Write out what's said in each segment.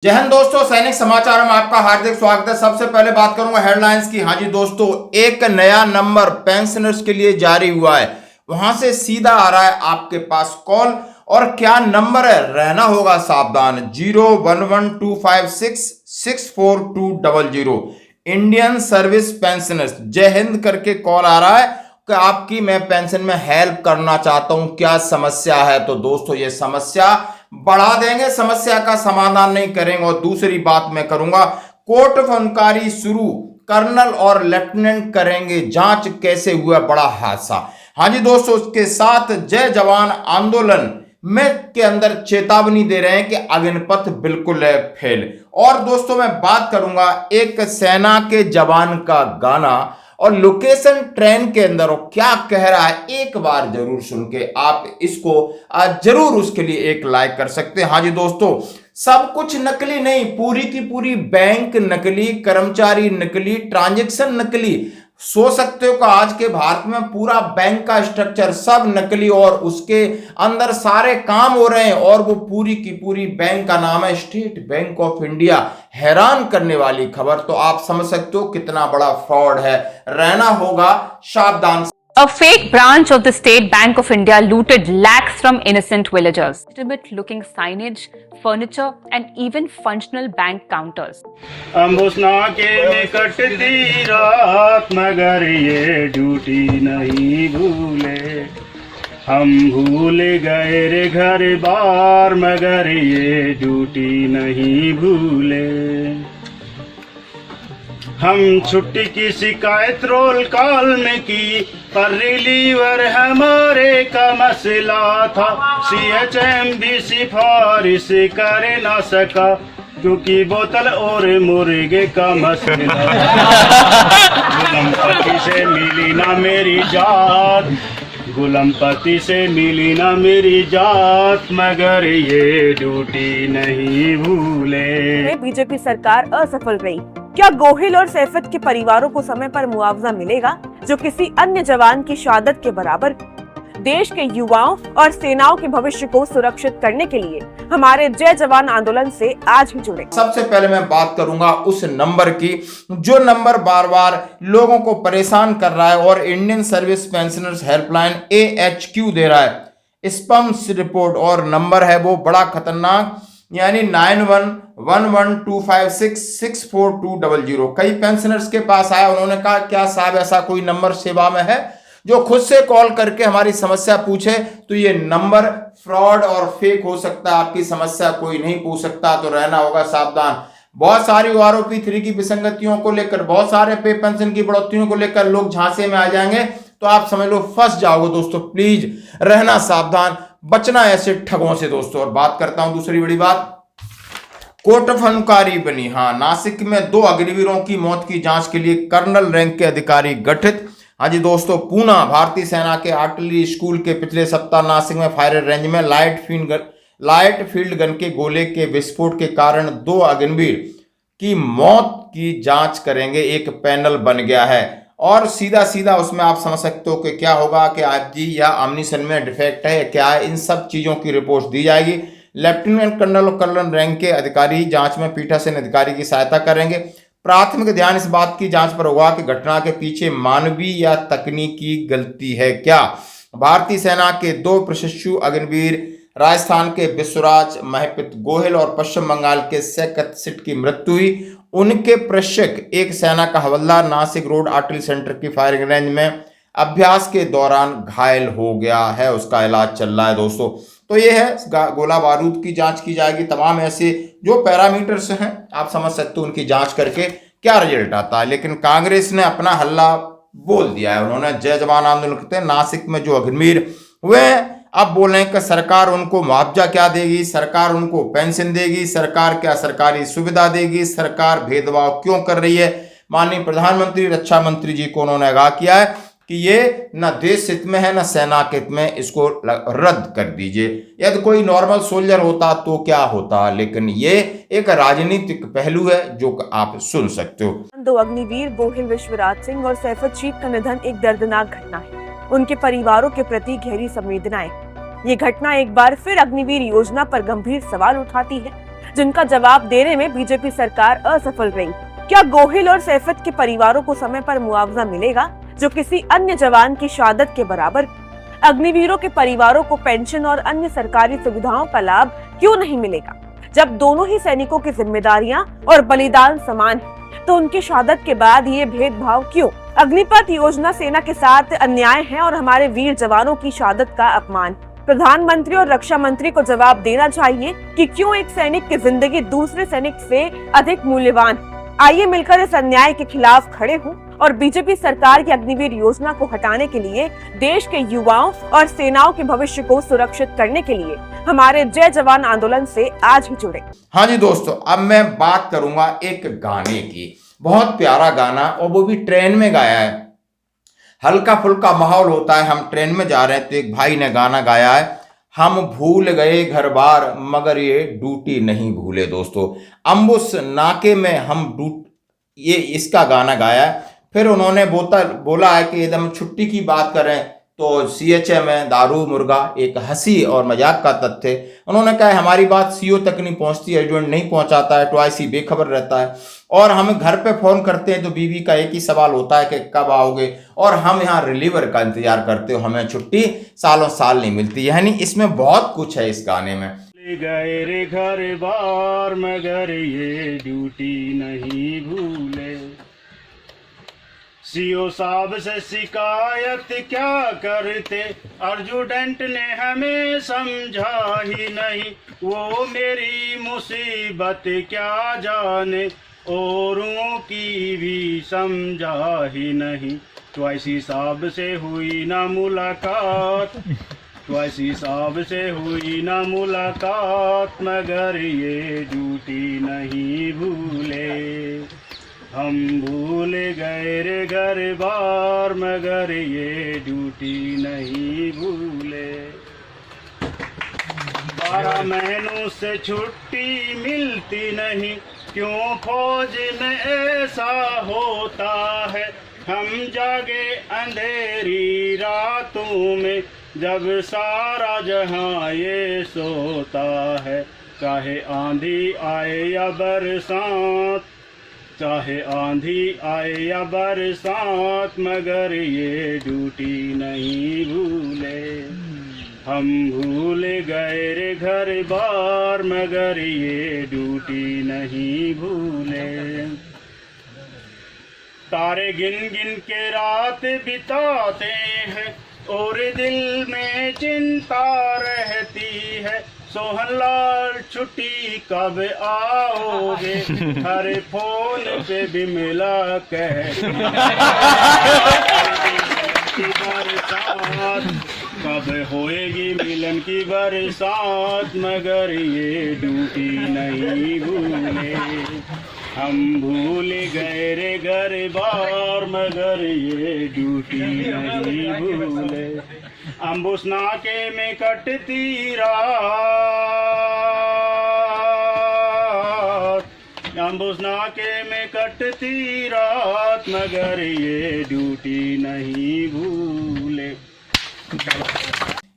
जय हिंद दोस्तों, सैनिक समाचार में आपका हार्दिक स्वागत है। सबसे पहले बात करूंगा हेडलाइंस की। हाँ जी दोस्तों, एक नया नंबर पेंशनर्स के लिए जारी हुआ है। वहां से सीधा आ रहा है आपके पास कॉल। और क्या नंबर है, रहना होगा सावधान। 01125664200 इंडियन सर्विस पेंशनर्स जय हिंद करके कॉल आ रहा है कि आपकी मैं पेंशन में हेल्प करना चाहता हूं, क्या समस्या है। तो दोस्तों ये समस्या बढ़ा देंगे, समस्या का समाधान नहीं करेंगे। और दूसरी बात मैं करूंगा, कोर्ट फनकारी शुरू, कर्नल और लेफ्टिनेंट करेंगे जांच, कैसे हुआ बड़ा हादसा। हाँ जी दोस्तों, उसके साथ जय जवान आंदोलन में के अंदर चेतावनी दे रहे हैं कि अग्निपथ बिल्कुल है फेल। और दोस्तों मैं बात करूंगा एक सेना के जवान का गाना और लोकेशन ट्रेन के अंदर वो क्या कह रहा है, एक बार जरूर सुन के आप इसको जरूर उसके लिए एक लाइक कर सकते हैं। हाँ जी दोस्तों, सब कुछ नकली नहीं, पूरी की पूरी बैंक नकली, कर्मचारी नकली, ट्रांजैक्शन नकली। सोच सकते हो कि आज के भारत में पूरा बैंक का स्ट्रक्चर सब नकली और उसके अंदर सारे काम हो रहे हैं। और वो पूरी की पूरी बैंक का नाम है स्टेट बैंक ऑफ इंडिया। हैरान करने वाली खबर। तो आप समझ सकते हो कितना बड़ा फ्रॉड है, रहना होगा सावधान। A fake branch of the State Bank of India looted lakhs from innocent villagers. Legitimate-looking signage, furniture, and even functional bank counters. अम्बुसना के में कटती रात मगर ये ड्यूटी नहीं भूले। हम भूल गए रे घर बार मगर ये ड्यूटी नहीं भूले। हम छुट्टी की शिकायत रोल कॉल में की, पर रिलीवर हमारे का मसला था। CHM भी सिफारिश कर ना सका क्योंकि बोतल और मुर्गे का मसला। गुलामपति से मिली ना मेरी जात, गुलामपति से मिली ना मेरी जात मगर ये ड्यूटी नहीं भूले। बीजेपी सरकार असफल रही। क्या गोहिल और सैफत के परिवारों को समय पर मुआवजा मिलेगा, जो किसी अन्य जवान की शहादत के बराबर? देश के युवाओं और सेनाओं के भविष्य को सुरक्षित करने के लिए हमारे जय जवान आंदोलन से आज ही जुड़े। सबसे पहले मैं बात करूंगा उस नंबर की, जो नंबर बार बार लोगों को परेशान कर रहा है और Indian service pensioners helpline AHQ दे रहा है स्पम्स रिपोर्ट। और नंबर है वो बड़ा खतरनाक, यानी 911125664200। कई पेंशनर्स के पास आया, उन्होंने कहा क्या साहब ऐसा कोई नंबर सेवा में है जो खुद से कॉल करके हमारी समस्या पूछे। तो ये नंबर फ्रॉड और फेक हो सकता है, आपकी समस्या कोई नहीं पूछ सकता, तो रहना होगा सावधान। बहुत सारी OROP3 की विसंगतियों को लेकर, बहुत सारे पे पेंशन की बढ़ोतरियों को लेकर लोग झांसे में आ जाएंगे, तो आप समझ लो फंस जाओगे। दोस्तों प्लीज रहना सावधान, बचना ऐसे ठगों से दोस्तों। और बात करता हूं दूसरी बड़ी बात, कोर्ट फनकारी बनी। हाँ, नासिक में 2 अग्निवीरों की मौत की जांच के लिए कर्नल रैंक के अधिकारी गठित। हाँ जी दोस्तों, पूना भारतीय सेना के आर्टिलरी स्कूल के पिछले सप्ताह नासिक में फायर रेंज में लाइट फील्ड गन के गोले के विस्फोट के कारण 2 अग्निवीर की मौत की जांच करेंगे एक पैनल बन गया है। और सीधा सीधा उसमें आप समझ सकते हो कि क्या होगा कि आईजी या अम्युनिशन में डिफेक्ट है क्या है, इन सब चीजों की रिपोर्ट दी जाएगी। लेफ्टिनेंट कर्नल और कर्नल रैंक के अधिकारी जांच में पीठासीन अधिकारी की सहायता करेंगे। प्राथमिक ध्यान इस बात की जांच पर होगा कि घटना के पीछे मानवीय या तकनीकी गलती है क्या। भारतीय सेना के 2 प्रशिक्षु अग्निवीर, राजस्थान के विश्वराज महपित गोहिल और पश्चिम बंगाल के सैकत सिट की मृत्यु हुई। उनके प्रशिक्षक एक सेना का हवलदार नासिक रोड आर्टिलरी सेंटर की फायरिंग रेंज में अभ्यास के दौरान घायल हो गया है, उसका इलाज चल रहा है दोस्तों। तो ये है गोला बारूद की जांच की जाएगी। तमाम ऐसे जो पैरामीटर्स हैं आप समझ सकते हो, उनकी जांच करके क्या रिजल्ट आता है। लेकिन कांग्रेस ने अपना हल्ला बोल दिया है, उन्होंने जय जवान आंदोलन करते हैं नासिक में जो अग्निवीर हुए अब बोल रहे हैं कि सरकार उनको मुआवजा क्या देगी, सरकार उनको पेंशन देगी, सरकार क्या सरकारी सुविधा देगी, सरकार भेदभाव क्यों कर रही है। माननीय प्रधानमंत्री रक्षा मंत्री जी को उन्होंने आगाह किया है कि ये न देश हित में है न सेना के हित में, इसको रद्द कर दीजिए। यदि कोई नॉर्मल सोल्जर होता तो क्या होता, लेकिन ये एक राजनीतिक पहलू है जो आप सुन सकते हो। 2 अग्निवीर गोहिल विश्वराज सिंह और सैफत शीख का निधन एक दर्दनाक घटना है। उनके परिवारों के प्रति गहरी संवेदनाएं। ये घटना एक बार फिर अग्निवीर योजना पर गंभीर सवाल उठाती है। जिनका जवाब देने में बीजेपी सरकार असफल रही। क्या गोहिल और सैफत के परिवारों को समय पर मुआवजा मिलेगा जो किसी अन्य जवान की शहादत के बराबर? अग्निवीरों के परिवारों को पेंशन और अन्य सरकारी सुविधाओं का लाभ क्यों नहीं मिलेगा? जब दोनों ही सैनिकों की जिम्मेदारियां और बलिदान समान है, तो उनकी शहादत के बाद ये भेदभाव क्यों? अग्निपथ योजना सेना के साथ अन्याय है और हमारे वीर जवानों की शहादत का अपमान। प्रधानमंत्री और रक्षा मंत्री को जवाब देना चाहिए कि क्यों एक सैनिक की जिंदगी दूसरे सैनिक से अधिक मूल्यवान है। आइए मिलकर इस अन्याय के खिलाफ खड़े हों और बीजेपी सरकार की अग्निवीर योजना को हटाने के लिए, देश के युवाओं और सेनाओं के भविष्य को सुरक्षित करने के लिए हमारे जय जवान आंदोलन से आज ही जुड़े। हाँ जी दोस्तों, अब मैं बात करूंगा एक गाने की। बहुत प्यारा गाना, और वो भी ट्रेन में गाया है। हल्का फुल्का माहौल होता है, हम ट्रेन में जा रहे हैं तो एक भाई ने गाना गाया है, हम भूल गए घर बार मगर ये ड्यूटी नहीं भूले। दोस्तों, अम्बुस नाके में हम ये इसका गाना गाया है। फिर उन्होंने बोला है कि एकदम छुट्टी की बात करें तो CHM में दारू मुर्गा एक हंसी और मजाक का तथ्य। उन्होंने कहा हमारी बात CO तक नहीं पहुंचती, एजेंट नहीं पहुंचाता है, ट्वाइस ही बेखबर रहता है, और हम घर पे फोन करते हैं तो बीवी का एक ही सवाल होता है कि कब आओगे, और हम यहाँ रिलीवर का इंतजार करते हो, हमें छुट्टी सालों साल नहीं मिलती। यानी इसमें बहुत कुछ है इस गाने में। गए रे घर बार मगर ये ड्यूटी नहीं भूले, CO साहब से शिकायत क्या करते, अर्जुडेंट ने हमें समझा ही नहीं, वो मेरी मुसीबत क्या जाने, औरों की भी समझा ही नहीं। ट्वाइसी साहब से हुई ना मुलाकात, ट्वाइसी साहब से हुई ना मुलाकात मगर ये ड्यूटी नहीं भूले, हम भूल गए रे घर बार मगर ये ड्यूटी नहीं भूले। 12 महीनों से छुट्टी मिलती नहीं, क्यों फौज में ऐसा होता है, हम जागे अंधेरी रातों में जब सारा जहां ये सोता है, चाहे आंधी आए या बरसात, चाहे आंधी आए या बरसात मगर ये ड्यूटी नहीं भूले, हम भूल गए रे घर बार मगर ये ड्यूटी नहीं भूले। तारे गिन गिन के रात बिताते हैं और दिल में चिंता रहती है, सोहनलाल छुट्टी कब आओगे, हर फोन पे भी मिला कहती बरसात, कब होएगी मिलन की बरसात मगर ये ड्यूटी नहीं भूले, हम भूल गए रे घर बार मगर ये ड्यूटी नहीं भूले। अम्बुस नाके में कटती रात, अम्बुस नाके में कटती रात मगर ये ड्यूटी नहीं भूले।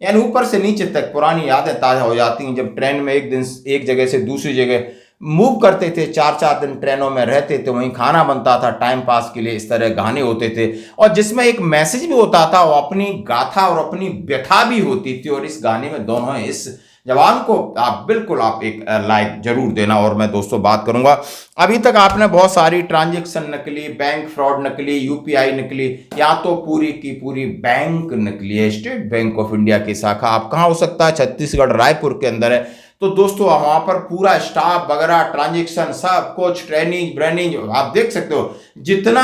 यानी ऊपर से नीचे तक पुरानी यादें ताज़ा हो जाती हैं। जब ट्रेन में एक दिन एक जगह से दूसरी जगह मूव करते थे, 4-4 दिन ट्रेनों में रहते थे, वहीं खाना बनता था, टाइम पास के लिए इस तरह गाने होते थे, और जिसमें एक मैसेज भी होता था, वो अपनी गाथा और अपनी व्यथा भी होती थी। और इस गाने में दोनों हैं। इस जवान को आप बिल्कुल एक लाइक जरूर देना। और मैं दोस्तों बात करूंगा, अभी तक आपने बहुत सारी ट्रांजैक्शन नकली, बैंक फ्रॉड नकली, UPI नकली, या तो पूरी की पूरी बैंक नकली है। स्टेट बैंक ऑफ इंडिया की शाखा आप कहाँ हो सकता है? छत्तीसगढ़ रायपुर के अंदर है। तो दोस्तों वहां पर पूरा स्टाफ वगैरह, ट्रांजैक्शन सब कुछ, ट्रेनिंग ब्रेनिंग आप देख सकते हो। जितना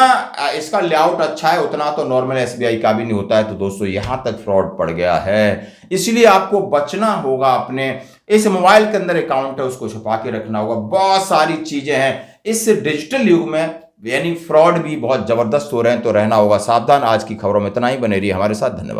इसका लेआउट अच्छा है उतना तो नॉर्मल SBI का भी नहीं होता है। तो दोस्तों यहां तक फ्रॉड पड़ गया है, इसलिए आपको बचना होगा। अपने इस मोबाइल के अंदर अकाउंट है उसको छुपा के रखना होगा। बहुत सारी चीजें हैं इस डिजिटल युग में, यानी फ्रॉड भी बहुत जबरदस्त हो रहे हैं, तो रहना होगा सावधान। आज की खबरों में इतना ही, बने रहिए हमारे साथ। धन्यवाद।